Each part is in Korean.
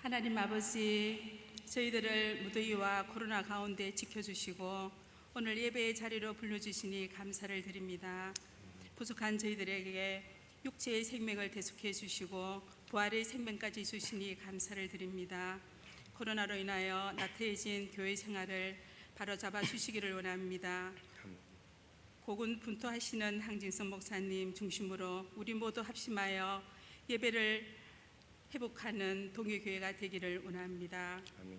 하나님 아버지, 저희들을 무더위와 코로나 가운데 지켜주시고 오늘 예배의 자리로 불러주시니 감사를 드립니다. 부족한 저희들에게 육체의 생명을 대속해 주시고 부활의 생명까지 주시니 감사를 드립니다. 코로나로 인하여 나태해진 교회 생활을 바로잡아 주시기를 원합니다. 고군분투하시는 항진성 목사님 중심으로 우리 모두 합심하여 예배를 회복하는 동해교회가 되기를 원합니다. 아멘.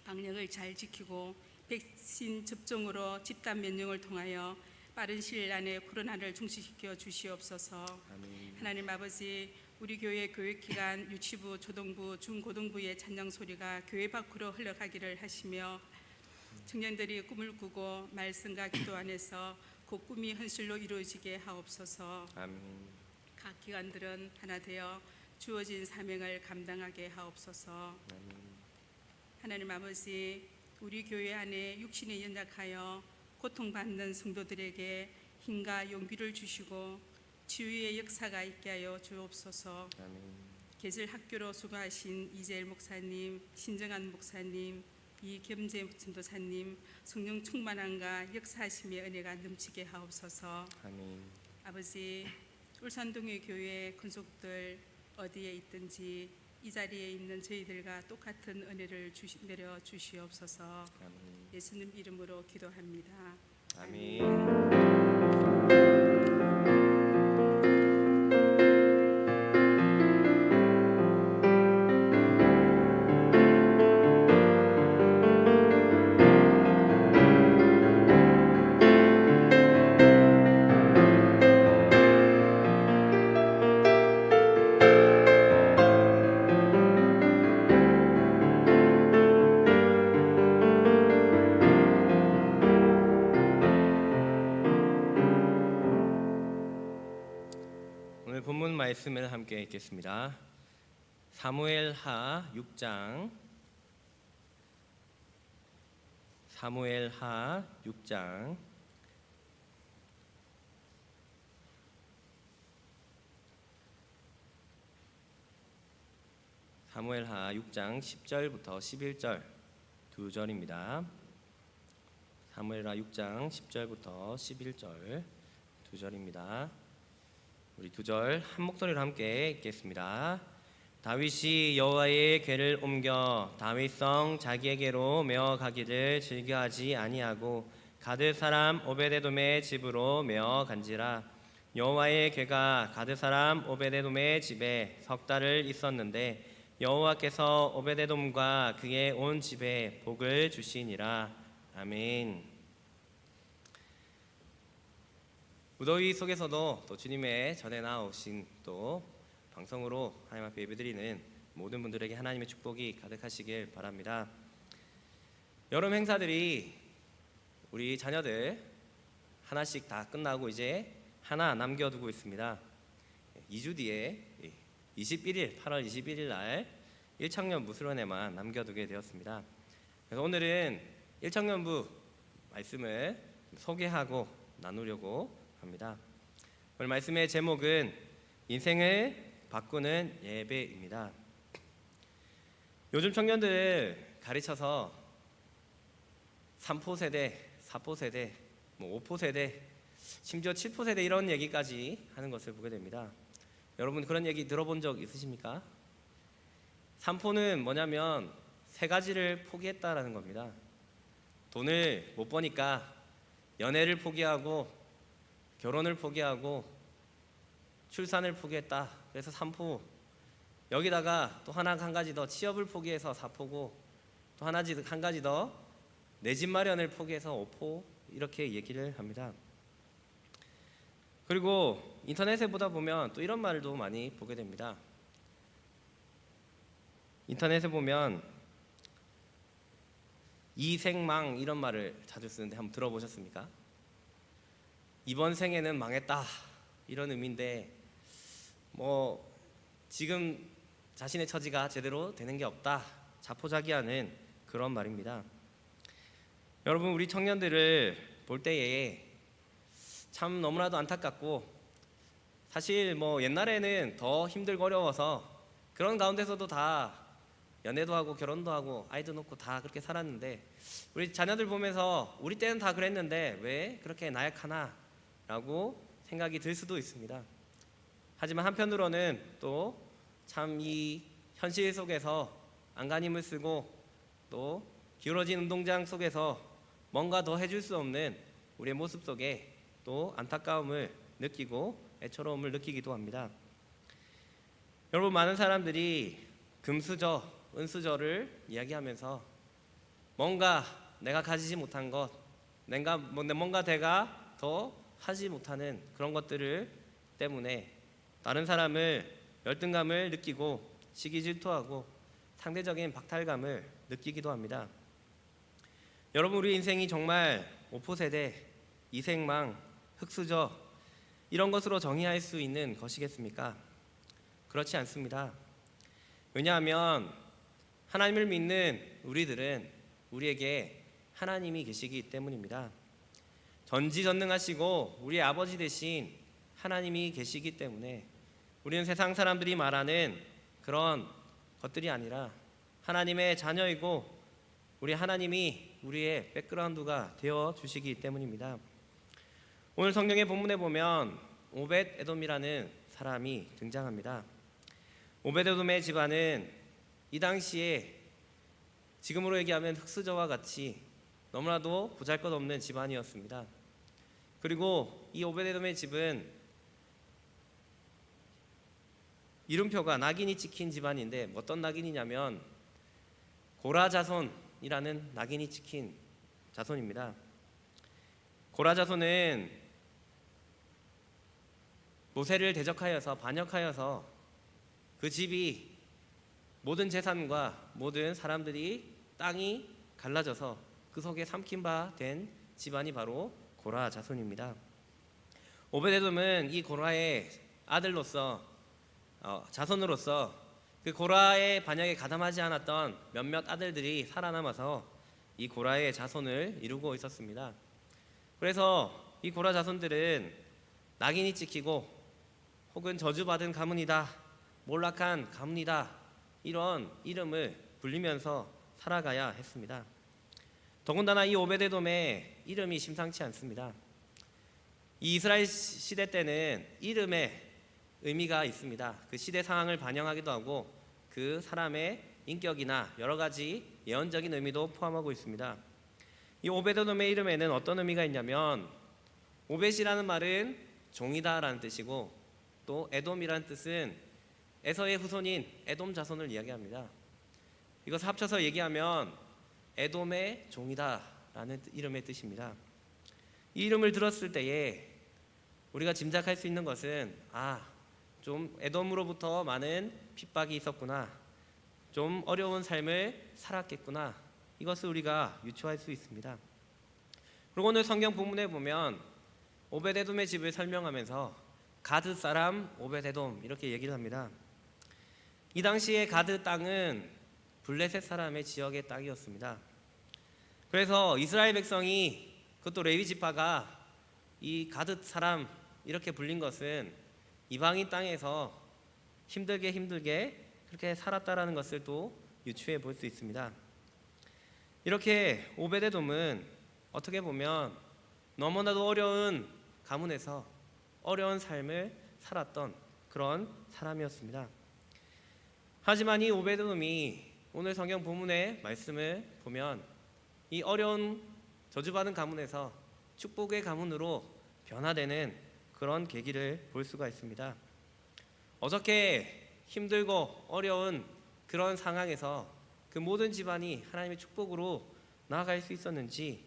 방역을 잘 지키고 백신 접종으로 집단 면역을 통하여 빠른 시일 안에 코로나를 종식시켜 주시옵소서. 아멘. 하나님 아버지, 우리 교회 교육기관 유치부, 초등부, 중고등부의 찬양 소리가 교회 밖으로 흘러가기를 하시며 청년들이 꿈을 꾸고 말씀과 기도 안에서 그 꿈이 현실로 이루어지게 하옵소서. 아멘. 각 기관들은 하나 되어 주어진 사명을 감당하게 하옵소서. 아멘. 하나님 아버지, 우리 교회 안에 육신에 연약하여 고통받는 성도들에게 힘과 용기를 주시고 치유의 역사가 있게 하여 주옵소서. 아멘. 계절 학교로 수고하신 이재일 목사님, 신정한 목사님, 이겸재 전도사님, 성령 충만함과 역사하심의 은혜가 넘치게 하옵소서. 아멘. 아버지, 울산동의 교회 권속들 어디에 있든지 이 자리에 있는 저희들과 똑같은 은혜를 내려 주시옵소서. 아멘. 예수님 이름으로 기도합니다. 아멘. 오늘 본문 말씀을 함께 읽겠습니다. 사무엘하 6장 사무엘하 6장 10절부터 11절 두 절입니다. 사무엘하 6장 10절부터 11절 두 절입니다. 우리 두 절 한 목소리로 함께 읽겠습니다. 다윗이 여호와의 궤를 옮겨 다윗성 자기에게로 메어 가기를 즐겨하지 아니하고 가드 사람 오베데돔의 집으로 메어 간지라. 여호와의 궤가 가드 사람 오베데돔의 집에 석 달을 있었는데 여호와께서 오베데돔과 그의 온 집에 복을 주시니라. 아멘. 무더위 속에서도 또 주님의 전에 나오신 또 방송으로 하나님 앞에 예배드리는 모든 분들에게 하나님의 축복이 가득하시길 바랍니다. 여름 행사들이 우리 자녀들 하나씩 다 끝나고 이제 하나 남겨두고 있습니다. 2주 뒤에 8월 21일 날 일청년부 수련회만 남겨두게 되었습니다. 그래서 오늘은 일청년부 말씀을 소개하고 나누려고 합니다. 오늘 말씀의 제목은 인생을 바꾸는 예배입니다. 요즘 청년들 가르쳐서 3포 세대, 4포 세대, 5포 세대, 심지어 7포 세대 이런 얘기까지 하는 것을 보게 됩니다. 여러분 그런 얘기 들어본 적 있으십니까? 3포는 뭐냐면 세 가지를 포기했다라는 겁니다. 돈을 못 버니까 연애를 포기하고 결혼을 포기하고 출산을 포기했다. 그래서 3포. 여기다가 또 한 가지 더 취업을 포기해서 4포고 또 한 가지 더 내 집 마련을 포기해서 5포 이렇게 얘기를 합니다. 그리고 인터넷에 보다 보면 또 이런 말도 많이 보게 됩니다. 인터넷에 보면 이생망 이런 말을 자주 쓰는데 한번 들어보셨습니까? 이번 생에는 망했다 이런 의미인데 지금 자신의 처지가 제대로 되는 게 없다 자포자기하는 그런 말입니다. 여러분 우리 청년들을 볼 때에 참 너무나도 안타깝고 사실 옛날에는 더 힘들고 어려워서 그런 가운데서도 다 연애도 하고 결혼도 하고 아이도 놓고 다 그렇게 살았는데 우리 자녀들 보면서 우리 때는 다 그랬는데 왜 그렇게 나약하나 라고 생각이 들 수도 있습니다. 하지만 한편으로는 또 참 이 현실 속에서 안간힘을 쓰고 또 기울어진 운동장 속에서 뭔가 더 해줄 수 없는 우리의 모습 속에 또 안타까움을 느끼고 애처로움을 느끼기도 합니다. 여러분, 많은 사람들이 금수저, 은수저를 이야기하면서 뭔가 내가 가지지 못한 것, 뭔가 내가 더 하지 못하는 그런 것들을 때문에 다른 사람을 열등감을 느끼고 시기 질투하고 상대적인 박탈감을 느끼기도 합니다. 여러분, 우리 인생이 정말 오포세대, 이생망, 흙수저 이런 것으로 정의할 수 있는 것이겠습니까? 그렇지 않습니다. 왜냐하면 하나님을 믿는 우리들은 우리에게 하나님이 계시기 때문입니다. 전지전능하시고 우리의 아버지 되신 하나님이 계시기 때문에 우리는 세상 사람들이 말하는 그런 것들이 아니라 하나님의 자녀이고 우리 하나님이 우리의 백그라운드가 되어 주시기 때문입니다. 오늘 성경의 본문에 보면 오벳 에돔이라는 사람이 등장합니다. 오벳 에돔의 집안은 이 당시에 지금으로 얘기하면 흙수저와 같이 너무나도 보잘것없는 집안이었습니다. 그리고 이 오벳 에돔의 집은 이름표가 낙인이 찍힌 집안인데 어떤 낙인이냐면 고라 자손이라는 낙인이 찍힌 자손입니다. 고라 자손은 모세를 대적하여서 반역하여서 그 집이 모든 재산과 모든 사람들이 땅이 갈라져서 그 속에 삼킨 바 된 집안이 바로 고라 자손입니다. 오벳에돔은 이 고라의 아들로서 자손으로서 그 고라의 반역에 가담하지 않았던 몇몇 아들들이 살아남아서 이 고라의 자손을 이루고 있었습니다. 그래서 이 고라 자손들은 낙인이 찍히고 혹은 저주받은 가문이다, 몰락한 가문이다 이런 이름을 불리면서 살아가야 했습니다. 더군다나 이 오벳에돔의 이름이 심상치 않습니다. 이 이스라엘 시대 때는 이름에 의미가 있습니다. 그 시대 상황을 반영하기도 하고 그 사람의 인격이나 여러 가지 예언적인 의미도 포함하고 있습니다. 이 오벳에돔의 이름에는 어떤 의미가 있냐면 오벳이라는 말은 종이다라는 뜻이고 또 에돔이라는 뜻은 에서의 후손인 에돔 자손을 이야기합니다. 이것을 합쳐서 얘기하면 에돔의 종이다라는 이름의 뜻입니다. 이 이름을 들었을 때에 우리가 짐작할 수 있는 것은 좀 에돔으로부터 많은 핍박이 있었구나, 좀 어려운 삶을 살았겠구나, 이것을 우리가 유추할 수 있습니다. 그리고 오늘 성경 본문에 보면 오벳에돔의 집을 설명하면서 가드 사람 오벳에돔 이렇게 얘기를 합니다. 이 당시에 가드 땅은 블레셋 사람의 지역의 땅이었습니다. 그래서 이스라엘 백성이 그것도 레위 지파가 이 가드 사람 이렇게 불린 것은 이방인 땅에서 힘들게 그렇게 살았다라는 것을 또 유추해 볼 수 있습니다. 이렇게 오벳에돔은 어떻게 보면 너무나도 어려운 가문에서 어려운 삶을 살았던 그런 사람이었습니다. 하지만 이 오벳에돔이 오늘 성경 본문의 말씀을 보면 이 어려운 저주받은 가문에서 축복의 가문으로 변화되는 그런 계기를 볼 수가 있습니다. 어떻게 힘들고 어려운 그런 상황에서 그 모든 집안이 하나님의 축복으로 나아갈 수 있었는지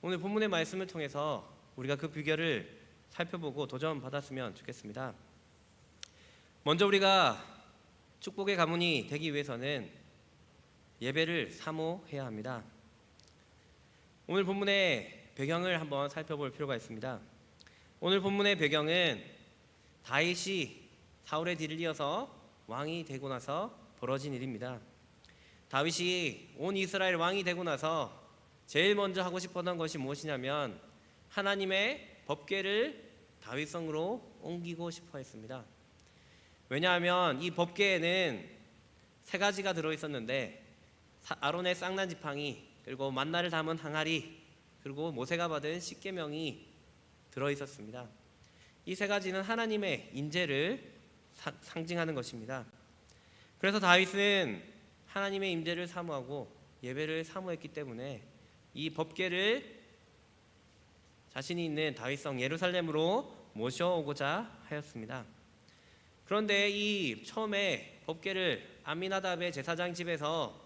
오늘 본문의 말씀을 통해서 우리가 그 비결을 살펴보고 도전받았으면 좋겠습니다. 먼저 우리가 축복의 가문이 되기 위해서는 예배를 사모해야 합니다. 오늘 본문의 배경을 한번 살펴볼 필요가 있습니다. 오늘 본문의 배경은 다윗이 사울의 뒤를 이어서 왕이 되고 나서 벌어진 일입니다. 다윗이 온 이스라엘 왕이 되고 나서 제일 먼저 하고 싶었던 것이 무엇이냐면 하나님의 법궤를 다윗성으로 옮기고 싶어 했습니다. 왜냐하면 이 법궤에는 세 가지가 들어 있었는데 아론의 쌍난 지팡이, 그리고 만나를 담은 항아리, 그리고 모세가 받은 십계명이 들어 있었습니다. 이 세 가지는 하나님의 임재를 상징하는 것입니다. 그래서 다윗은 하나님의 임재를 사모하고 예배를 사모했기 때문에 이 법궤를 자신이 있는 다윗성 예루살렘으로 모셔오고자 하였습니다. 그런데 이 처음에 법궤를 암미나답의 제사장 집에서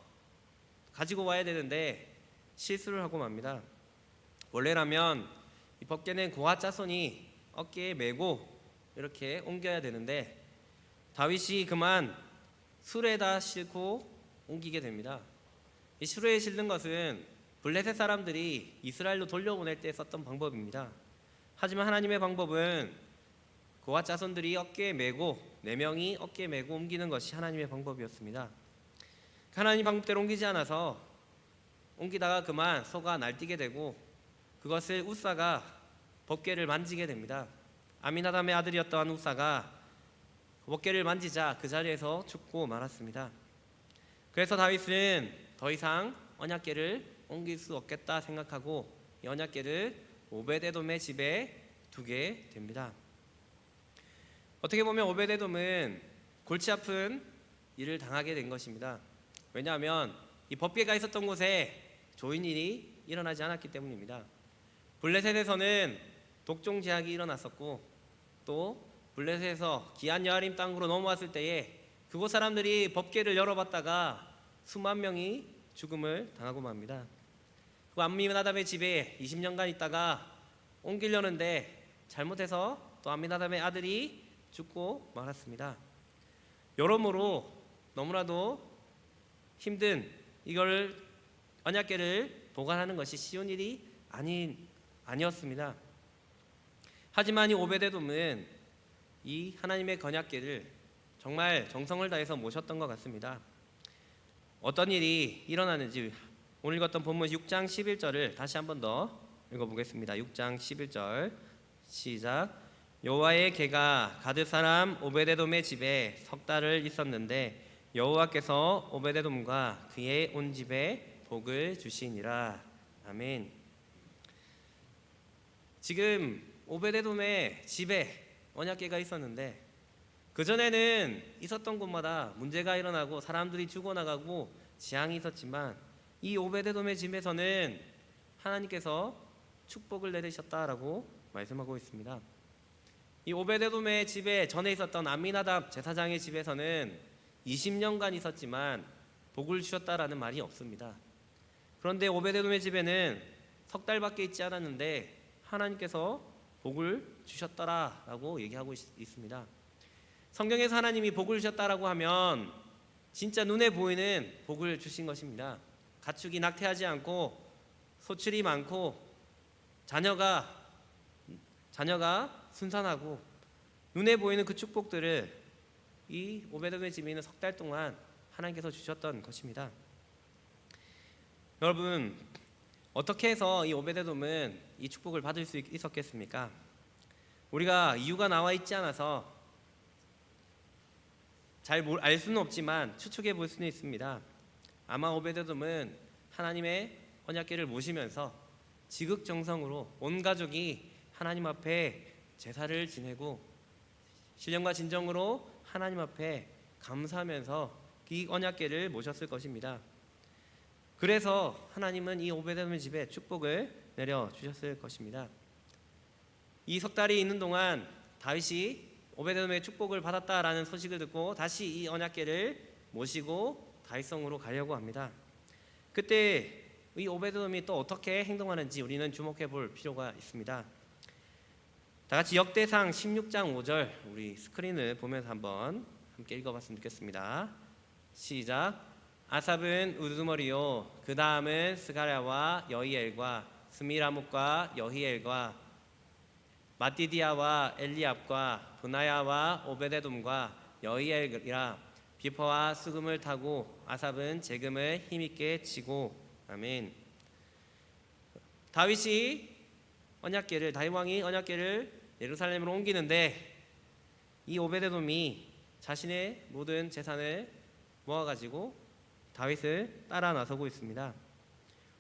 가지고 와야 되는데 실수를 하고 맙니다. 원래라면 이 법궤는 고핫 자손이 어깨에 메고 이렇게 옮겨야 되는데 다윗이 그만 수레에다 싣고 옮기게 됩니다. 이 수레에 실는 것은 블레셋 사람들이 이스라엘로 돌려보낼 때 썼던 방법입니다. 하지만 하나님의 방법은 고핫 자손들이 어깨에 메고 4명이 어깨에 메고 옮기는 것이 하나님의 방법이었습니다. 하나님 방법대로 옮기지 않아서 옮기다가 그만 소가 날뛰게 되고 그것을 우사가 법궤를 만지게 됩니다. 아미나답의 아들이었던 우사가 법궤를 만지자 그 자리에서 죽고 말았습니다. 그래서 다윗은 더 이상 언약궤를 옮길 수 없겠다 생각하고 이 언약궤를 오베데돔의 집에 두게 됩니다. 어떻게 보면 오베데돔은 골치 아픈 일을 당하게 된 것입니다. 왜냐하면 이 법궤가 있었던 곳에 좋은 일이 일어나지 않았기 때문입니다. 블레셋에서는 독종 제약이 일어났었고 또 블레셋에서 기한 여아림 땅으로 넘어왔을 때에 그곳 사람들이 법궤를 열어봤다가 수만 명이 죽음을 당하고 맙니다. 그 암미나답의 집에 20년간 있다가 옮기려는데 잘못해서 또 암미나답의 아들이 죽고 말았습니다. 여러모로 너무나도 힘든 이걸 언약궤를 보관하는 것이 쉬운 일이 아니었습니다. 하지만 이 오베데돔은 이 하나님의 언약궤를 정말 정성을 다해서 모셨던 것 같습니다. 어떤 일이 일어나는지 오늘 읽었던 본문 6장 11절을 다시 한 번 더 읽어보겠습니다. 6장 11절 시작. 여호와의 궤가 가드 사람 오베데돔의 집에 석 달을 있었는데 여호와께서 오베데돔과 그의 온 집에 복을 주시니라. 아멘. 지금 오베데돔의 집에 언약궤가 있었는데 그전에는 있었던 곳마다 문제가 일어나고 사람들이 죽어나가고 재앙이 있었지만 이 오베데돔의 집에서는 하나님께서 축복을 내리셨다라고 말씀하고 있습니다. 이 오베데돔의 집에 전에 있었던 암미나답 제사장의 집에서는 20년간 있었지만 복을 주셨다라는 말이 없습니다. 그런데 오베데돔의 집에는 석 달밖에 있지 않았는데 하나님께서 복을 주셨더라라고 얘기하고 있습니다. 성경에서 하나님이 복을 주셨다라고 하면 진짜 눈에 보이는 복을 주신 것입니다. 가축이 낙태하지 않고 소출이 많고 자녀가 순산하고 눈에 보이는 그 축복들을 이 오베데돔의 집에 있는 석 달 동안 하나님께서 주셨던 것입니다. 여러분, 어떻게 해서 이 오베데돔은 이 축복을 받을 수 있었겠습니까? 우리가 이유가 나와 있지 않아서 잘 알 수는 없지만 추측해 볼 수는 있습니다. 아마 오베데돔은 하나님의 언약궤를 모시면서 지극정성으로 온 가족이 하나님 앞에 제사를 지내고 신령과 진정으로 하나님 앞에 감사하면서 이 언약궤를 모셨을 것입니다. 그래서 하나님은 이 오베데돔의 집에 축복을 내려주셨을 것입니다. 이 석 달이 있는 동안 다윗이 오베데돔의 축복을 받았다라는 소식을 듣고 다시 이 언약궤를 모시고 다윗성으로 가려고 합니다. 그때 이 오베데돔이 또 어떻게 행동하는지 우리는 주목해 볼 필요가 있습니다. 다 같이 역대상 16장 5절 우리 스크린을 보면서 한번 함께 읽어봤으면 좋겠습니다. 시작. 아삽은 우두머리요 그 다음은 스가랴와 여히엘과 스미라목과 여히엘과 마띠디아와 엘리압과 브나야와 오베데돔과 여히엘이라 비퍼와 수금을 타고 아삽은 재금을 힘있게 치고. 아멘. 다윗 왕이 언약궤를 예루살렘으로 옮기는데 이 오베데돔이 자신의 모든 재산을 모아가지고 다윗을 따라 나서고 있습니다.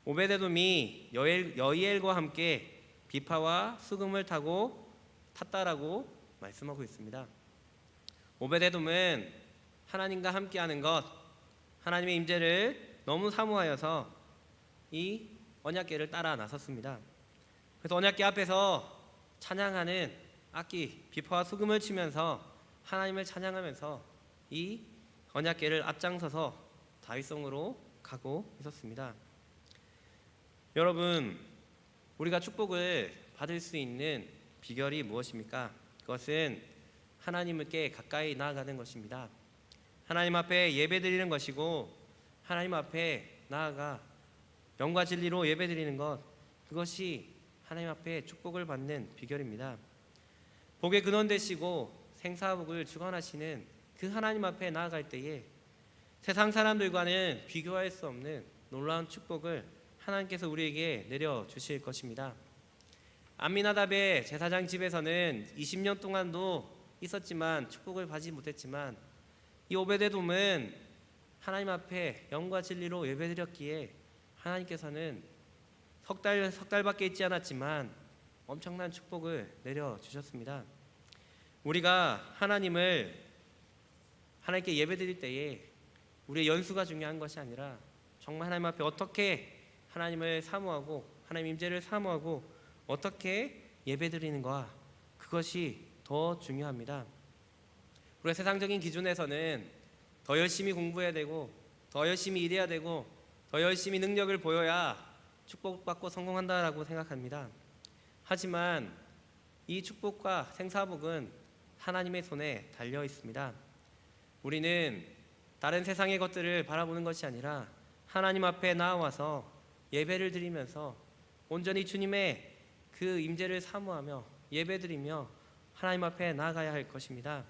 오베데돔이 여이엘과 함께 비파와 수금을 타고 탔다라고 말씀하고 있습니다. 오베데돔은 하나님과 함께하는 것, 하나님의 임재를 너무 사모하여서 이 언약궤를 따라 나섰습니다. 그래서 언약궤 앞에서 찬양하는 악기 비파와 수금을 치면서 하나님을 찬양하면서 이 언약궤를 앞장서서 다윗성으로 가고 있었습니다. 여러분, 우리가 축복을 받을 수 있는 비결이 무엇입니까? 그것은 하나님께 가까이 나아가는 것입니다. 하나님 앞에 예배드리는 것이고 하나님 앞에 나아가 영과 진리로 예배드리는 것, 그것이 하나님 앞에 축복을 받는 비결입니다. 복의 근원 되시고 생사복을 주관하시는 그 하나님 앞에 나아갈 때에 세상 사람들과는 비교할 수 없는 놀라운 축복을 하나님께서 우리에게 내려주실 것입니다. 암미나답의 제사장 집에서는 20년 동안도 있었지만 축복을 받지 못했지만 이 오베데돔은 하나님 앞에 영과 진리로 예배드렸기에 하나님께서는 석 달밖에 있지 않았지만 엄청난 축복을 내려주셨습니다. 우리가 하나님께 예배드릴 때에 우리의 연수가 중요한 것이 아니라 정말 하나님 앞에 어떻게 하나님을 사모하고 하나님 임재를 사모하고 어떻게 예배드리는가, 그것이 더 중요합니다. 우리가 세상적인 기준에서는 더 열심히 공부해야 되고 더 열심히 일해야 되고 더 열심히 능력을 보여야 축복받고 성공한다라고 생각합니다. 하지만 이 축복과 생사복은 하나님의 손에 달려 있습니다. 우리는 다른 세상의 것들을 바라보는 것이 아니라 하나님 앞에 나와서 예배를 드리면서 온전히 주님의 그 임재를 사모하며 예배드리며 하나님 앞에 나아가야 할 것입니다.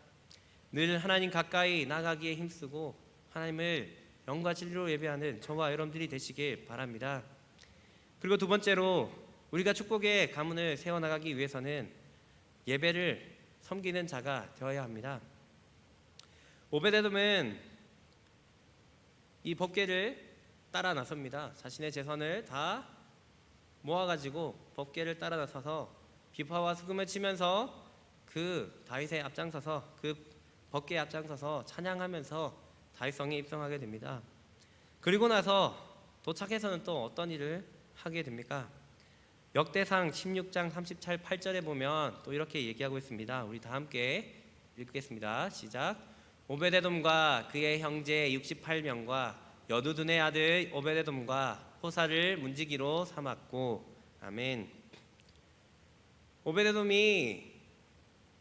늘 하나님 가까이 나가기에 힘쓰고 하나님을 영과 진리로 예배하는 저와 여러분들이 되시길 바랍니다. 그리고 두 번째로 우리가 축복의 가문을 세워나가기 위해서는 예배를 섬기는 자가 되어야 합니다. 오베데돔은 이 법궤를 따라 나섭니다. 자신의 재산을 다 모아가지고 법궤를 따라 나서서 비파와 수금을 치면서 그 다윗의 앞장서서 그 법궤에 앞장서서 찬양하면서 다윗성에 입성하게 됩니다. 그리고 나서 도착해서는 또 어떤 일을 하게 됩니까? 역대상 16장 38절에 보면 또 이렇게 얘기하고 있습니다. 우리 다 함께 읽겠습니다. 시작. 오베데돔과 그의 형제 68명과 여두둔의 아들 오베데돔과 호사를 문지기로 삼았고. 아멘. 오베데돔이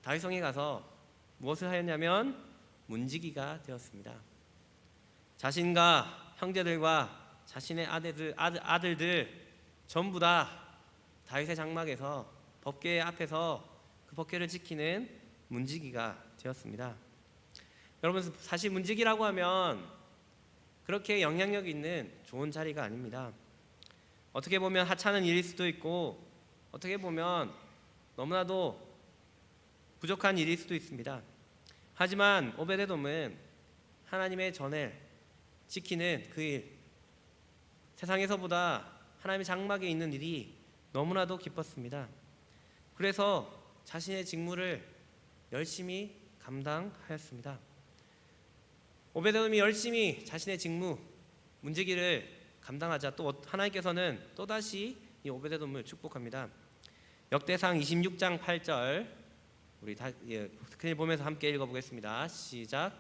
다윗성에 가서 무엇을 하였냐면 문지기가 되었습니다. 자신과 형제들과 자신의 아들들 전부 다 다윗의 장막에서 법궤 앞에서 그 법궤를 지키는 문지기가 되었습니다. 여러분, 사실 문지기라고 하면 그렇게 영향력 있는 좋은 자리가 아닙니다. 어떻게 보면 하찮은 일일 수도 있고 어떻게 보면 너무나도 부족한 일일 수도 있습니다. 하지만 오베데돔은 하나님의 전을 지키는 그 일, 세상에서보다 하나님의 장막에 있는 일이 너무나도 기뻤습니다. 그래서 자신의 직무를 열심히 감당하였습니다. 오베데돔이 열심히 자신의 직무, 문지기를 감당하자 또 하나님께서는 또다시 이 오베데돔을 축복합니다. 역대상 26장 8절 우리 다 스크린 보면서 함께 읽어보겠습니다. 시작.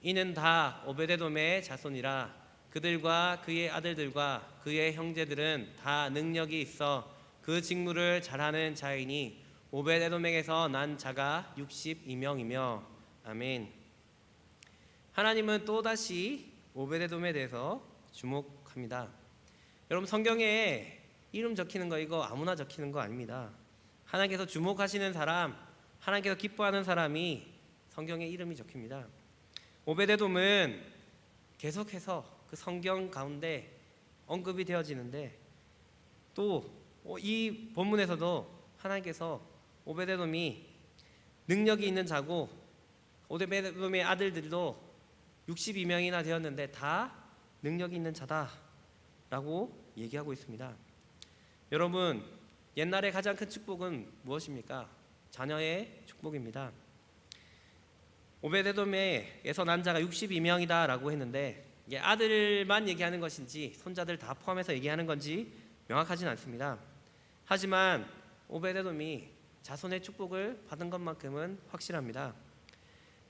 이는 다 오베데돔의 자손이라 그들과 그의 아들들과 그의 형제들은 다 능력이 있어 그 직무를 잘하는 자이니 오베데돔에게서 난 자가 62명이며. 아멘. 하나님은 또다시 오베데돔에 대해서 주목합니다. 여러분, 성경에 이름 적히는 거 이거 아무나 적히는 거 아닙니다. 하나님께서 주목하시는 사람, 하나님께서 기뻐하는 사람이 성경에 이름이 적힙니다. 오베데돔은 계속해서 그 성경 가운데 언급이 되어지는데 또 이 본문에서도 하나님께서 오베데돔이 능력이 있는 자고 오베데돔의 아들들도 62명이나 되었는데 다 능력이 있는 자다라고 얘기하고 있습니다. 여러분, 옛날에 가장 큰 축복은 무엇입니까? 자녀의 축복입니다. 오베데돔에서 난 자가 62명이다라고 했는데 이게 아들만 얘기하는 것인지 손자들 다 포함해서 얘기하는 건지 명확하진 않습니다. 하지만 오베데돔이 자손의 축복을 받은 것만큼은 확실합니다.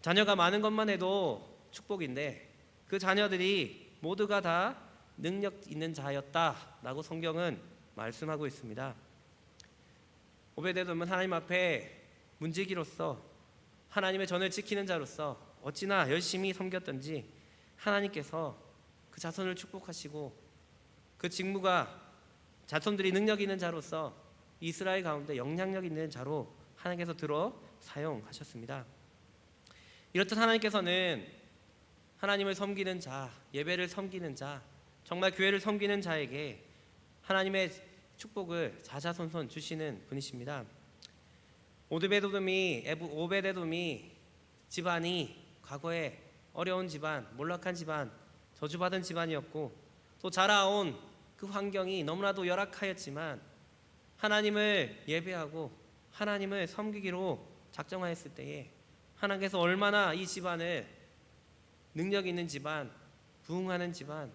자녀가 많은 것만 해도 축복인데 그 자녀들이 모두가 다 능력 있는 자였다라고 성경은 말씀하고 있습니다. 오베데돔은 하나님 앞에 문지기로서 하나님의 전을 지키는 자로서 어찌나 열심히 섬겼던지 하나님께서 그 자손을 축복하시고 그 직무가 자손들이 능력 있는 자로서 이스라엘 가운데 영향력 있는 자로 하나님께서 들어 사용하셨습니다. 이렇듯 하나님께서는 하나님을 섬기는 자, 예배를 섬기는 자, 정말 교회를 섬기는 자에게 하나님의 축복을 자자손손 주시는 분이십니다. 오베데돔이 집안이 과거에 어려운 집안, 몰락한 집안, 저주받은 집안이었고 또 자라온 그 환경이 너무나도 열악하였지만 하나님을 예배하고 하나님을 섬기기로 작정하였을 때에 하나님께서 얼마나 이 집안을 능력 있는 집안, 부흥하는 집안,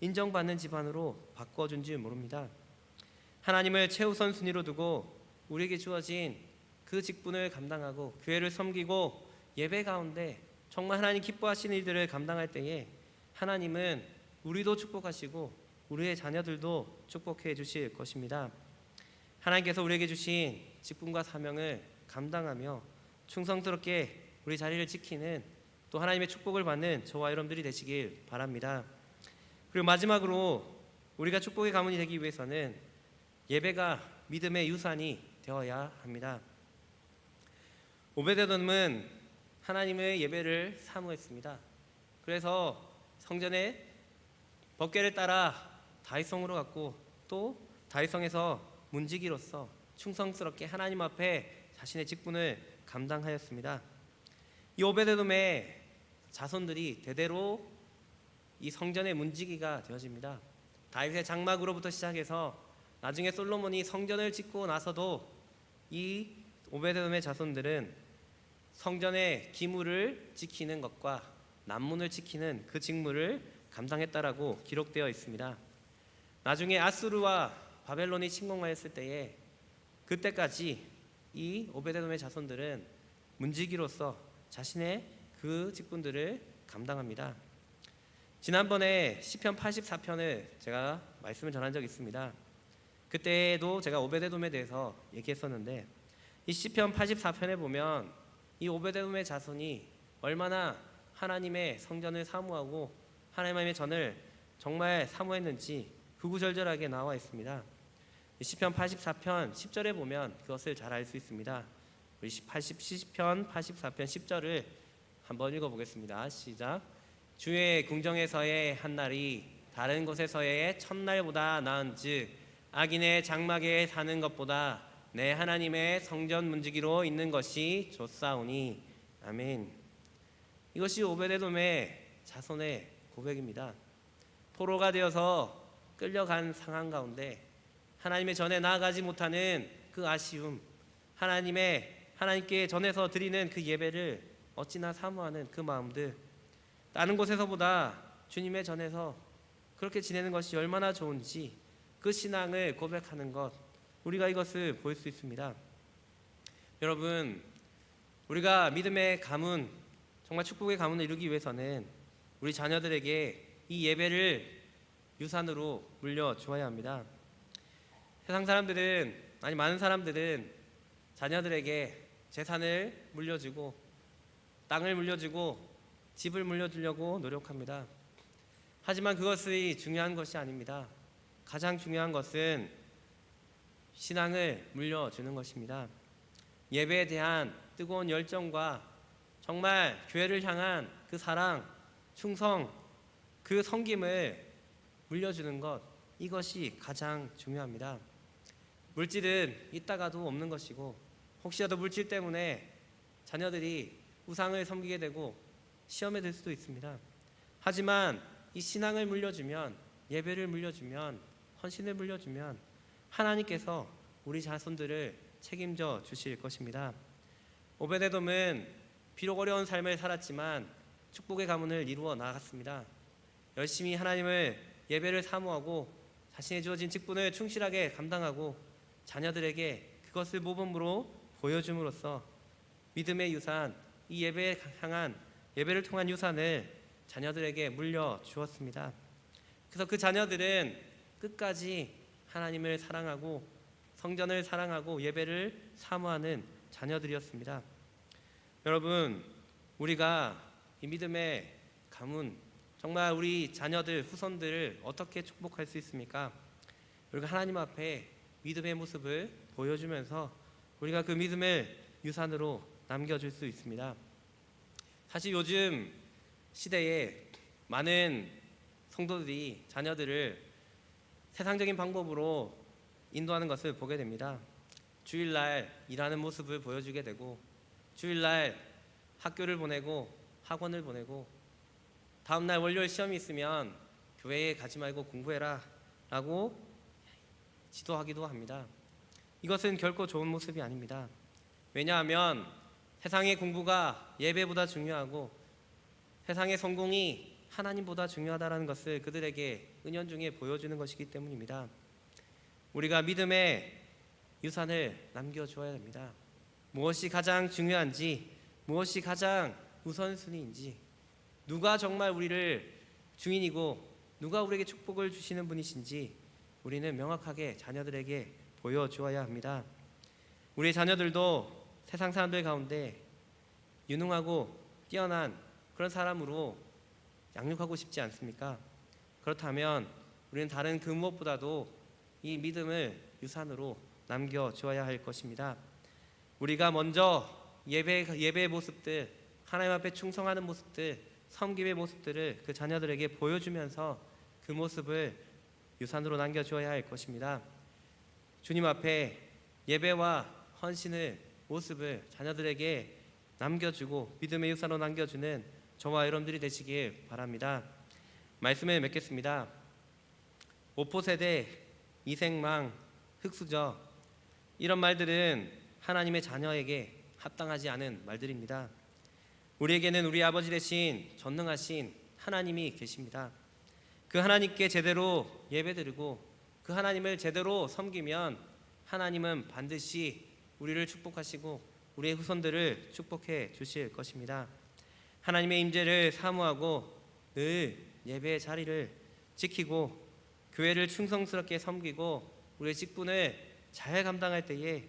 인정받는 집안으로 바꿔준지 모릅니다. 하나님을 최우선 순위로 두고 우리에게 주어진 그 직분을 감당하고 교회를 섬기고 예배 가운데 정말 하나님 기뻐하시는 일들을 감당할 때에 하나님은 우리도 축복하시고 우리의 자녀들도 축복해 주실 것입니다. 하나님께서 우리에게 주신 직분과 사명을 감당하며 충성스럽게 우리 자리를 지키는 또 하나님의 축복을 받는 저와 여러분들이 되시길 바랍니다. 그리고 마지막으로 우리가 축복의 가문이 되기 위해서는 예배가 믿음의 유산이 되어야 합니다. 오베데돔은 하나님의 예배를 사모했습니다. 그래서 성전에 법궤를 따라 다윗성으로 갔고 또 다윗성에서 문지기로서 충성스럽게 하나님 앞에 자신의 직분을 감당하였습니다. 이 오베데돔의 자손들이 대대로 이 성전의 문지기가 되어집니다. 다윗의 장막으로부터 시작해서 나중에 솔로몬이 성전을 짓고 나서도 이 오베데돔의 자손들은 성전의 기물을 지키는 것과 남문을 지키는 그 직무를 감당했다라고 기록되어 있습니다. 나중에 아수르와 바벨론이 침공하였을 때에 그때까지 이 오베데돔의 자손들은 문지기로서 자신의 그 직분들을 감당합니다. 지난번에 시편 84편을 제가 말씀을 전한 적이 있습니다. 그때도 제가 오베데돔에 대해서 얘기했었는데 이 시편 84편에 보면 이 오베데돔의 자손이 얼마나 하나님의 성전을 사모하고 하나님의 전을 정말 사모했는지 구구절절하게 나와 있습니다. 시편 84편 10절에 보면 그것을 잘 알 수 있습니다. 우리 시편 84편 10절을 한번 읽어보겠습니다. 시작. 주의 궁정에서의 한날이 다른 곳에서의 첫날보다 나은즉 악인의 장막에 사는 것보다 내 하나님의 성전 문지기로 있는 것이 좋사오니. 아멘. 이것이 오베데돔의 자손의 고백입니다. 포로가 되어서 끌려간 상황 가운데 하나님의 전에 나아가지 못하는 그 아쉬움, 하나님께 전해서 드리는 그 예배를 어찌나 사모하는 그 마음들, 다른 곳에서보다 주님의 전에서 그렇게 지내는 것이 얼마나 좋은지 그 신앙을 고백하는 것, 우리가 이것을 볼 수 있습니다. 여러분, 우리가 믿음의 가문, 정말 축복의 가문을 이루기 위해서는 우리 자녀들에게 이 예배를 유산으로 물려주어야 합니다. 세상 사람들은, 많은 사람들은 자녀들에게 재산을 물려주고 땅을 물려주고 집을 물려주려고 노력합니다. 하지만 그것이 중요한 것이 아닙니다. 가장 중요한 것은 신앙을 물려주는 것입니다. 예배에 대한 뜨거운 열정과 정말 교회를 향한 그 사랑, 충성, 그 섬김을 물려주는 것, 이것이 가장 중요합니다. 물질은 있다가도 없는 것이고 혹시라도 물질 때문에 자녀들이 우상을 섬기게 되고 시험에 들 수도 있습니다. 하지만 이 신앙을 물려주면, 예배를 물려주면, 헌신을 물려주면 하나님께서 우리 자손들을 책임져 주실 것입니다. 오베데돔은 비록 어려운 삶을 살았지만 축복의 가문을 이루어 나아갔습니다. 열심히 하나님을 예배를 사모하고 자신의 주어진 직분을 충실하게 감당하고 자녀들에게 그것을 모범으로 보여줌으로써 믿음의 유산, 이 예배에 향한, 예배를 통한 유산을 자녀들에게 물려주었습니다. 그래서 그 자녀들은 끝까지 하나님을 사랑하고 성전을 사랑하고 예배를 사모하는 자녀들이었습니다. 여러분, 우리가 이 믿음의 가문, 정말 우리 자녀들, 후손들을 어떻게 축복할 수 있습니까? 우리가 하나님 앞에 믿음의 모습을 보여주면서 우리가 그 믿음을 유산으로 남겨줄 수 있습니다. 사실 요즘 시대에 많은 성도들이 자녀들을 세상적인 방법으로 인도하는 것을 보게 됩니다. 주일날 일하는 모습을 보여주게 되고, 주일날 학교를 보내고 학원을 보내고, 다음날 월요일 시험이 있으면 교회에 가지 말고 공부해라 라고 지도하기도 합니다. 이것은 결코 좋은 모습이 아닙니다. 왜냐하면 세상의 공부가 예배보다 중요하고 세상의 성공이 하나님보다 중요하다는 것을 그들에게 은연중에 보여주는 것이기 때문입니다. 우리가 믿음의 유산을 남겨주어야 합니다. 무엇이 가장 중요한지, 무엇이 가장 우선순위인지, 누가 정말 우리를 주인이고 누가 우리에게 축복을 주시는 분이신지 우리는 명확하게 자녀들에게 보여주어야 합니다. 우리 자녀들도 세상 사람들 가운데 유능하고 뛰어난 그런 사람으로 양육하고 싶지 않습니까? 그렇다면 우리는 다른 그 무엇보다도 이 믿음을 유산으로 남겨주어야 할 것입니다. 우리가 먼저 예배의 모습들, 하나님 앞에 충성하는 모습들, 섬김의 모습들을 그 자녀들에게 보여주면서 그 모습을 유산으로 남겨주어야 할 것입니다. 주님 앞에 예배와 헌신의 모습을 자녀들에게 남겨주고 믿음의 유산으로 남겨주는 저와 여러분들이 되시길 바랍니다. 말씀을 맺겠습니다. 오포세대, 이생망, 흙수저, 이런 말들은 하나님의 자녀에게 합당하지 않은 말들입니다. 우리에게는 우리 아버지 되신 전능하신 하나님이 계십니다. 그 하나님께 제대로 예배드리고 그 하나님을 제대로 섬기면 하나님은 반드시 우리를 축복하시고 우리의 후손들을 축복해 주실 것입니다. 하나님의 임재를 사모하고 늘 예배의 자리를 지키고 교회를 충성스럽게 섬기고 우리의 직분을 잘 감당할 때에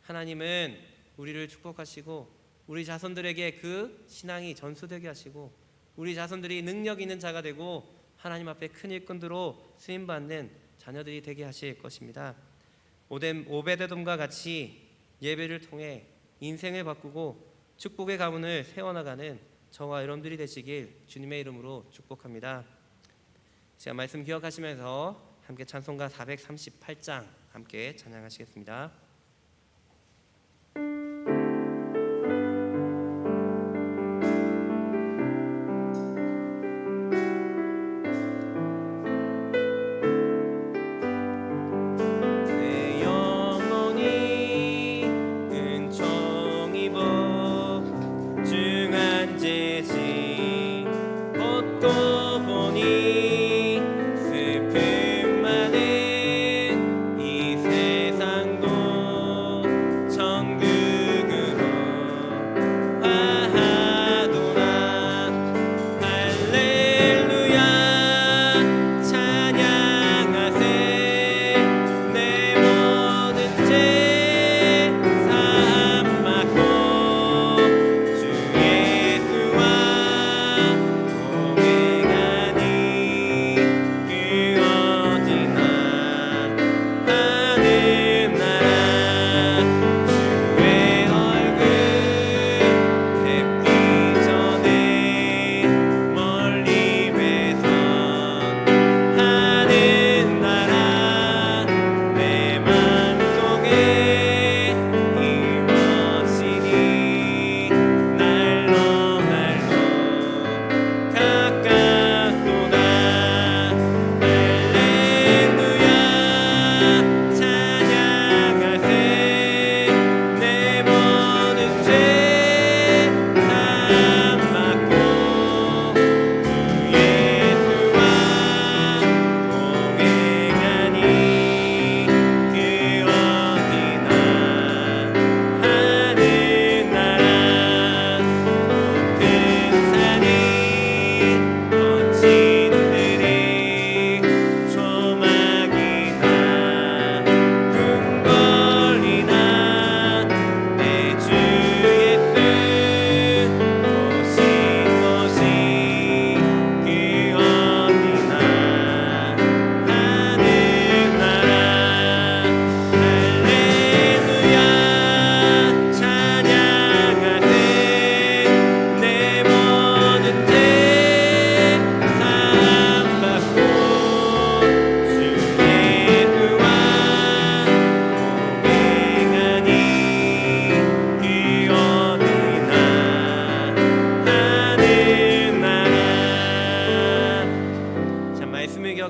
하나님은 우리를 축복하시고 우리 자손들에게 그 신앙이 전수되게 하시고 우리 자손들이 능력 있는 자가 되고 하나님 앞에 큰 일꾼들로 쓰임받는 자녀들이 되게 하실 것입니다. 오베데돔과 같이 예배를 통해 인생을 바꾸고 축복의 가문을 세워나가는 저와 여러분들이 되시길 주님의 이름으로 축복합니다. 제가 말씀 기억하시면서 함께 찬송가 438장 함께 찬양하시겠습니다. 이 세상도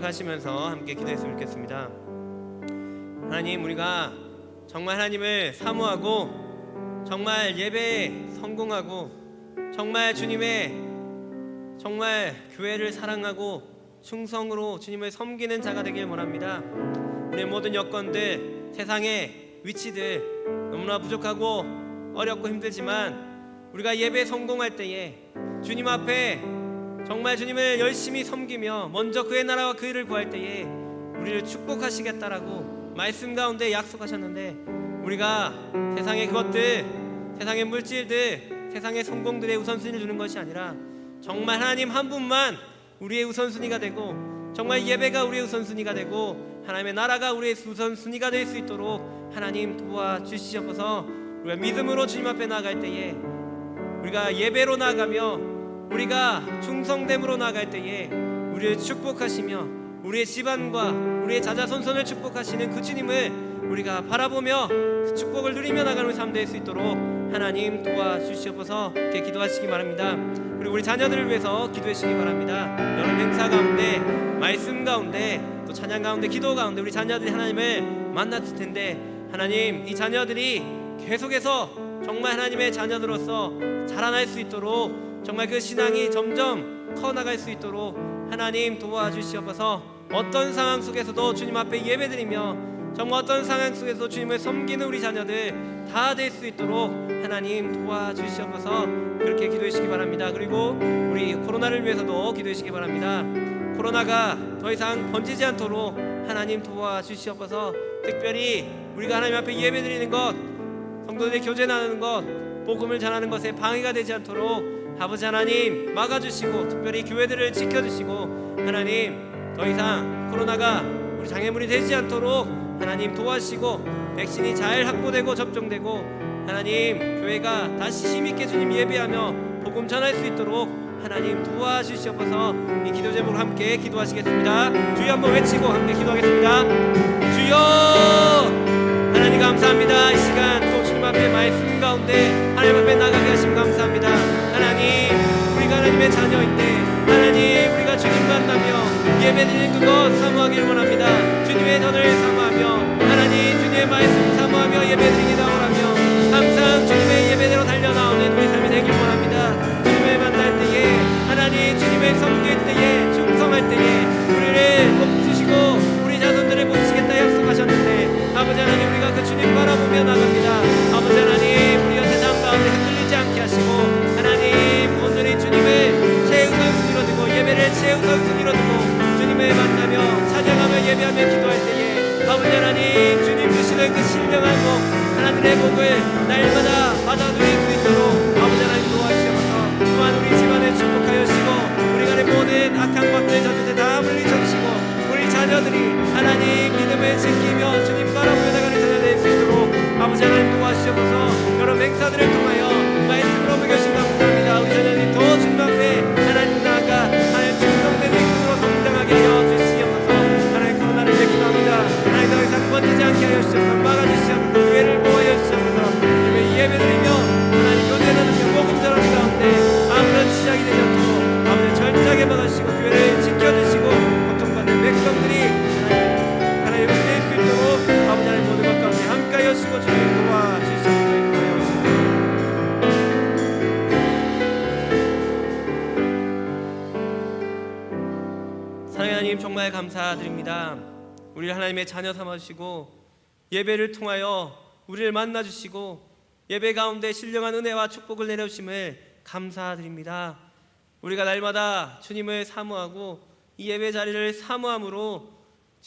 생각하시면서 함께 기도했으면 좋겠습니다. 하나님, 우리가 정말 하나님을 사모하고 정말 예배에 성공하고 정말 주님의 정말 교회를 사랑하고 충성으로 주님을 섬기는 자가 되길 원합니다. 우리의 모든 여건들, 세상의 위치들 너무나 부족하고 어렵고 힘들지만 우리가 예배에 성공할 때에 주님 앞에 정말 주님을 열심히 섬기며 먼저 그의 나라와 그 일을 구할 때에 우리를 축복하시겠다라고 말씀 가운데 약속하셨는데, 우리가 세상의 그것들, 세상의 물질들, 세상의 성공들의 우선순위를 두는 것이 아니라 정말 하나님 한 분만 우리의 우선순위가 되고 정말 예배가 우리의 우선순위가 되고 하나님의 나라가 우리의 우선순위가 될 수 있도록 하나님 도와주시옵소서. 우리가 믿음으로 주님 앞에 나아갈 때에, 우리가 예배로 나아가며 우리가 충성됨으로 나아갈 때에 우리를 축복하시며 우리의 집안과 우리의 자자손손을 축복하시는 그 주님을 우리가 바라보며 그 축복을 누리며 나가는 삶 될 수 있도록 하나님 도와주시옵소서. 이렇게 기도하시기 바랍니다. 그리고 우리 자녀들을 위해서 기도해 주시기 바랍니다. 여러 행사 가운데, 말씀 가운데, 또 찬양 가운데, 기도 가운데 우리 자녀들이 하나님을 만났을 텐데, 하나님 이 자녀들이 계속해서 정말 하나님의 자녀들로서 자라날 수 있도록 정말 그 신앙이 점점 커나갈 수 있도록 하나님 도와주시옵소서. 어떤 상황 속에서도 주님 앞에 예배드리며 정말 어떤 상황 속에서 주님을 섬기는 우리 자녀들 다 될 수 있도록 하나님 도와주시옵소서. 그렇게 기도해 주시기 바랍니다. 그리고 우리 코로나를 위해서도 기도해 주시기 바랍니다. 코로나가 더 이상 번지지 않도록 하나님 도와주시옵소서. 특별히 우리가 하나님 앞에 예배드리는 것, 성도들의 교제 나누는 것, 복음을 전하는 것에 방해가 되지 않도록 아버지 하나님 막아주시고 특별히 교회들을 지켜주시고 하나님 더 이상 코로나가 우리 장애물이 되지 않도록 하나님 도와주시고 백신이 잘 확보되고 접종되고 하나님 교회가 다시 힘있게 주님 예배하며 복음 전할 수 있도록 하나님 도와주시옵소서. 이 기도 제목으로 함께 기도하시겠습니다. 주여 한번 외치고 함께 기도하겠습니다. 주여, 하나님 감사합니다. 이 시간 또 주님 앞에 말씀 가운데 하나님 앞에 나가게 하심 감사합니다. 하나님, 우리가 하나님의 자녀인데 하나님 우리가 주님 만나며 예배드리는 그것 사모하기를 원합니다. 주님의 전을 사모하며 하나님 주님의 말씀 사모하며 예배드리기 나오라며 항상 주님의 예배대로 달려나오는 우리 삶이 되길 원합니다. 주님을 만날 때에 하나님 주님을 섬길 때에 충성할 때에 우리를 뽑으시고 우리 자손들을 뽑으시겠다 약속하셨는데 아버지 하나님 우리가 그 주님 바라보며 나갑니다. 아버지 하나님 우리가 세상 가운데 흔들리지 않게 하시고 하나님 오늘의 주님을 최우선순위로 두고 예배를 최우선순위로 두고 주님을 만나며 찬양하며 예배하며 기도할 때에 아버지 하나님 주님 주시는 그 신령한 복 하나님의 복을 날마다 받아들일 수 있도록 아버지 하나님 도와주셔서 또한 우리 집안을 축복하여 주시고 우리 간의 모든 악한 것들 저주들 다 물리쳐주시고 우리 자녀들이 하나님 믿음을 지키며 주님 바라보며 나가는 자녀 될 수 있도록 아버지 하나님 도와주셔서 여러 맹사들을 통하여 말씀으로 먹여주신 감사합니다. 우리 자녀들이 더 주님 앞에 하나님 나아가 하나님 충성되는 인생으로 성장하게 하여 주시옵소서. 하나님 코로나를 위해 기도합니다. 하나님 더 이상 번지지 않게 하여 주시옵소서. 막아주시옵소서. 교회를 모아여 주시옵소서. 예배드리며 하나님 교제 나누며 복음 전하는 가운데 아무런 시작이 되지 않도록 아버지 철저하게 막아주시고 교회를 지켜주시고 고통받는 백성들이 하나님 될 수 있도록 아버지 하나님 모든 것 가운데 함께하여 주시고 주님 도와주시옵소서. 사랑하는 하나님 정말 감사드립니다. 우리를 하나님의 자녀 삼아주시고 예배를 통하여 우리를 만나주시고 예배 가운데 신령한 은혜와 축복을 내려주심을 감사드립니다. 우리가 날마다 주님을 사모하고 이 예배 자리를 사모함으로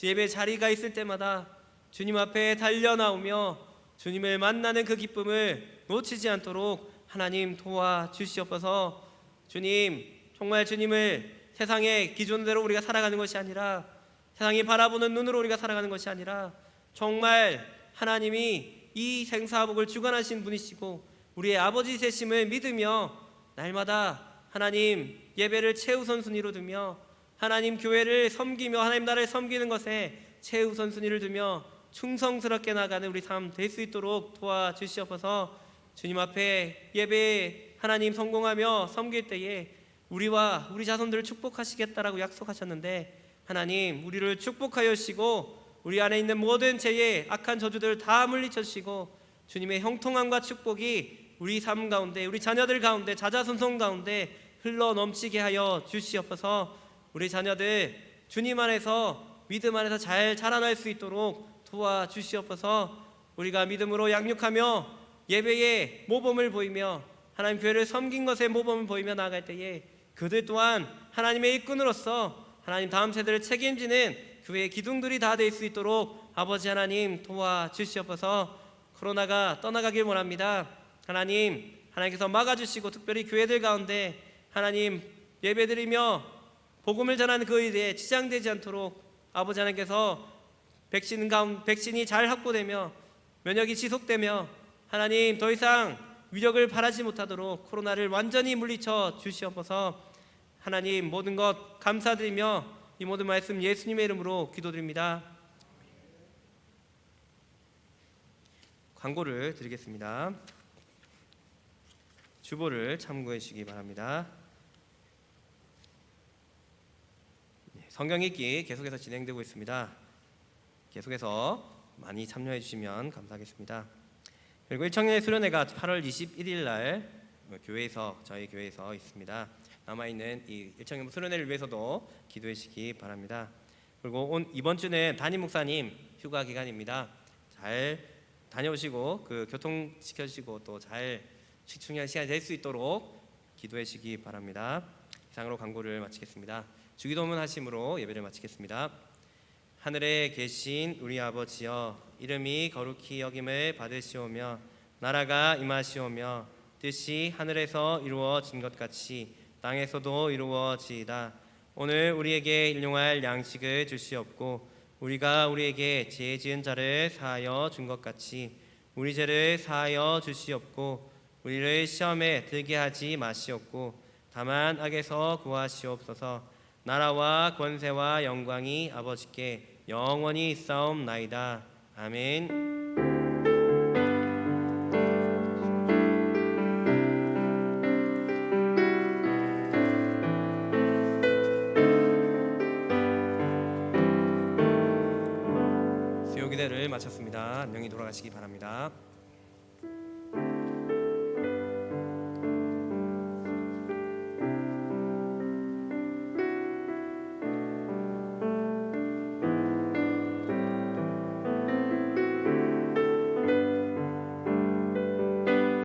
예배 자리가 있을 때마다 주님 앞에 달려나오며 주님을 만나는 그 기쁨을 놓치지 않도록 하나님 도와주시옵소서. 주님 정말 주님을 세상의 기준대로 우리가 살아가는 것이 아니라 세상이 바라보는 눈으로 우리가 살아가는 것이 아니라 정말 하나님이 이 생사복을 주관하신 분이시고 우리의 아버지 되심을 믿으며 날마다 하나님 예배를 최우선순위로 두며 하나님 교회를 섬기며 하나님 나라를 섬기는 것에 최우선순위를 두며 충성스럽게 나가는 우리 삶 될 수 있도록 도와주시옵소서. 주님 앞에 예배에 하나님 성공하며 섬길 때에 우리와 우리 자손들을 축복하시겠다라고 약속하셨는데 하나님 우리를 축복하여 주시고 우리 안에 있는 모든 죄의 악한 저주들을 다 물리쳐 주시고 주님의 형통함과 축복이 우리 삶 가운데 우리 자녀들 가운데 자자손손 가운데 흘러 넘치게 하여 주시옵소서. 우리 자녀들 주님 안에서 믿음 안에서 잘 자라날 수 있도록 도와주시옵소서. 우리가 믿음으로 양육하며 예배에 모범을 보이며 하나님 교회를 섬긴 것에 모범을 보이며 나아갈 때에 그들 또한 하나님의 일꾼으로서 하나님 다음 세대를 책임지는 교회의 기둥들이 다 될 수 있도록 아버지 하나님 도와주시옵소서. 코로나가 떠나가길 원합니다. 하나님께서 막아주시고 특별히 교회들 가운데 하나님 예배드리며 복음을 전하는 그 일에 지장되지 않도록 아버지 하나님께서 백신이 잘 확보되며 면역이 지속되며 하나님 더 이상 위력을 발하지 못하도록 코로나를 완전히 물리쳐 주시옵소서. 하나님 모든 것 감사드리며 이 모든 말씀 예수님의 이름으로 기도드립니다. 광고를 드리겠습니다. 주보를 참고해 주시기 바랍니다. 성경 읽기 계속해서 진행되고 있습니다. 계속해서 많이 참여해 주시면 감사하겠습니다. 그리고 1청년의 수련회가 8월 21일 날 저희 교회에서 있습니다. 남아있는 이 1청년 수련회를 위해서도 기도해 주시기 바랍니다. 그리고 이번 주는 담임 목사님 휴가 기간입니다. 잘 다녀오시고 그 교통시켜 주시고 또 잘 중요한 시간이 될 수 있도록 기도해 주시기 바랍니다. 이상으로 광고를 마치겠습니다. 주기도문 하심으로 예배를 마치겠습니다. 하늘에 계신 우리 아버지여, 이름이 거룩히 여김을 받으시오며 나라가 임하시오며 뜻이 하늘에서 이루어진 것 같이 땅에서도 이루어지이다. 오늘 우리에게 일용할 양식을 주시옵고 우리가 우리에게 죄 지은 자를 사하여 준 것 같이 우리 죄를 사하여 주시옵고 우리를 시험에 들게 하지 마시옵고 다만 악에서 구하시옵소서. 나라와 권세와 영광이 아버지께 영원히 있사옵나이다. 아멘. 수요 기대를 마쳤습니다. 안녕히 돌아가시기 바랍니다.